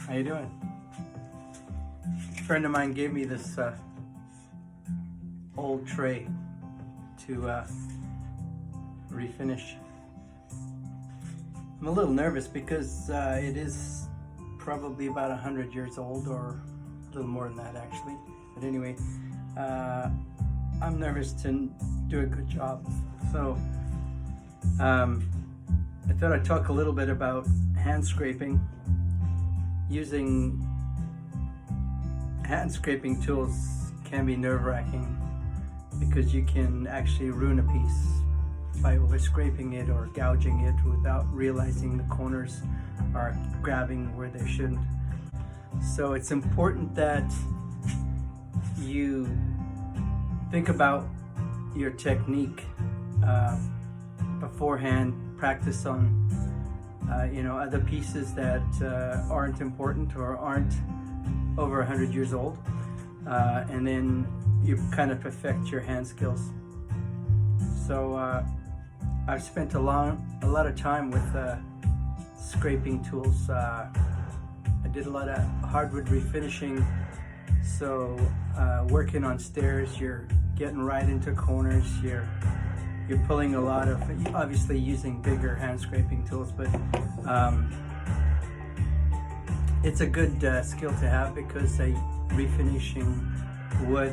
How you doing? A friend of mine gave me this old tray to refinish. I'm a little nervous because it is probably about 100 years old, or a little more than that actually. But anyway, I'm nervous to do a good job. So I thought I'd talk a little bit about hand scraping. Using hand scraping tools can be nerve-wracking because you can actually ruin a piece by over scraping it or gouging it without realizing the corners are grabbing where they shouldn't. So it's important that you think about your technique beforehand, practice on other pieces that aren't important or aren't over 100 years old, and then you kind of perfect your hand skills. So I've spent a lot of time with scraping tools. I did a lot of hardwood refinishing, so working on stairs, you're getting right into corners, you're pulling a lot of, obviously using bigger hand scraping tools, but it's a good skill to have because refinishing wood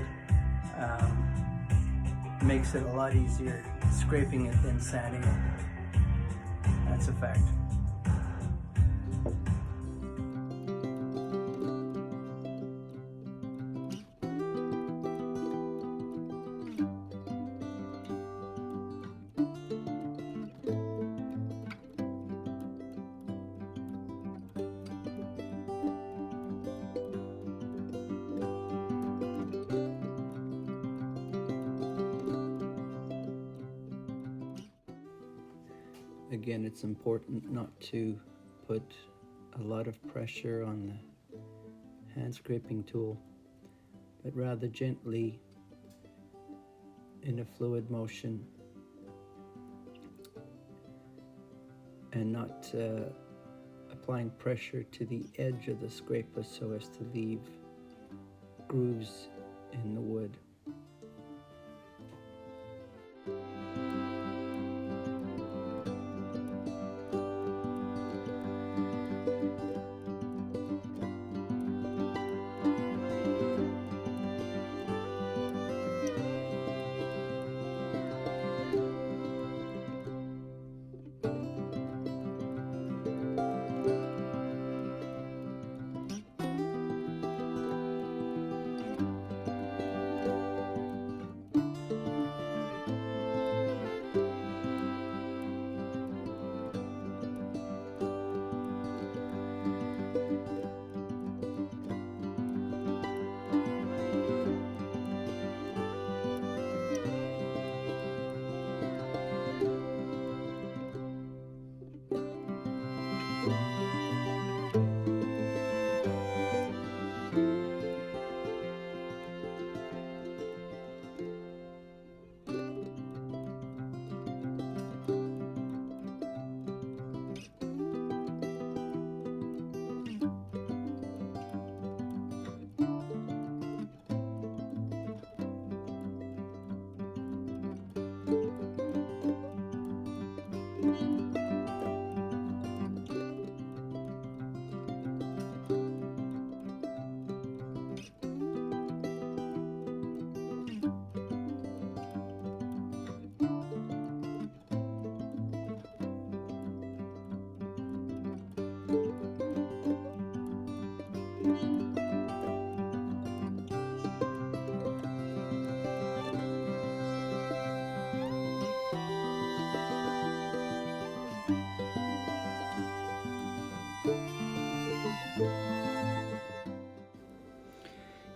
makes it a lot easier scraping it than sanding it. That's a fact. Again, it's important not to put a lot of pressure on the hand scraping tool, but rather gently in a fluid motion, and not applying pressure to the edge of the scraper so as to leave grooves in the wood.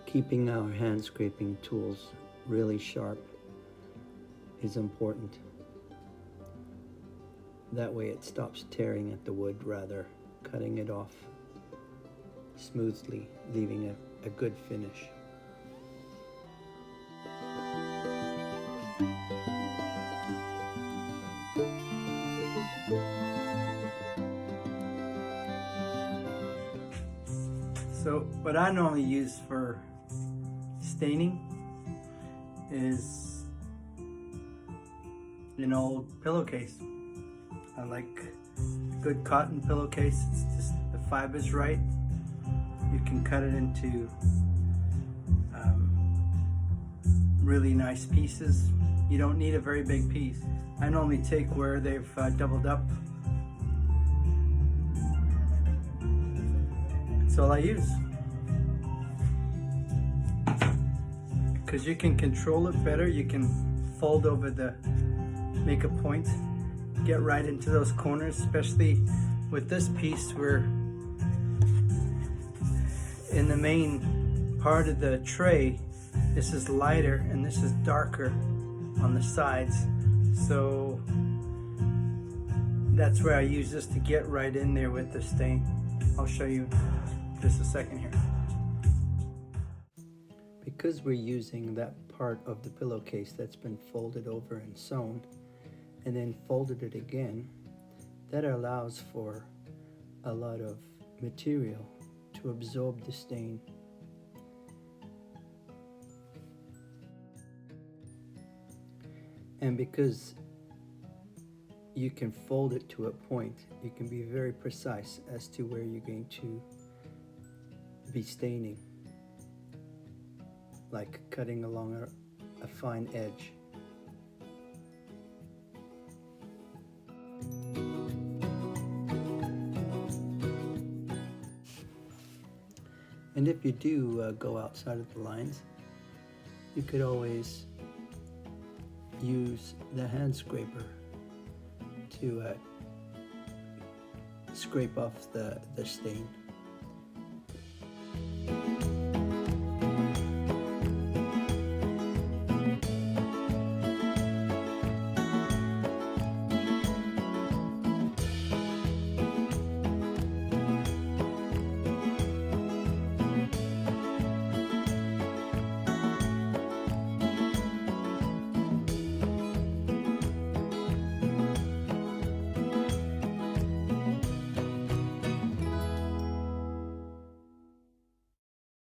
Keeping our hand scraping tools really sharp is important. That way it stops tearing at the wood, rather cutting it off smoothly, leaving a good finish. So what I normally use for staining is an old pillowcase. I like a good cotton pillowcase. It's just the fiber's right. You can cut it into really nice pieces. You don't need a very big piece. I normally take where they've doubled up. That's all I use. Because you can control it better. You can fold over make a point, get right into those corners, especially with this piece where in the main part of the tray, this is lighter and this is darker on the sides. So that's where I use this to get right in there with the stain. I'll show you just a second here. Because we're using that part of the pillowcase that's been folded over and sewn and then folded it again, that allows for a lot of material to absorb the stain. And because you can fold it to a point, you can be very precise as to where you're going to be staining, like cutting along a fine edge. And if you do go outside of the lines, you could always use the hand scraper to scrape off the stain.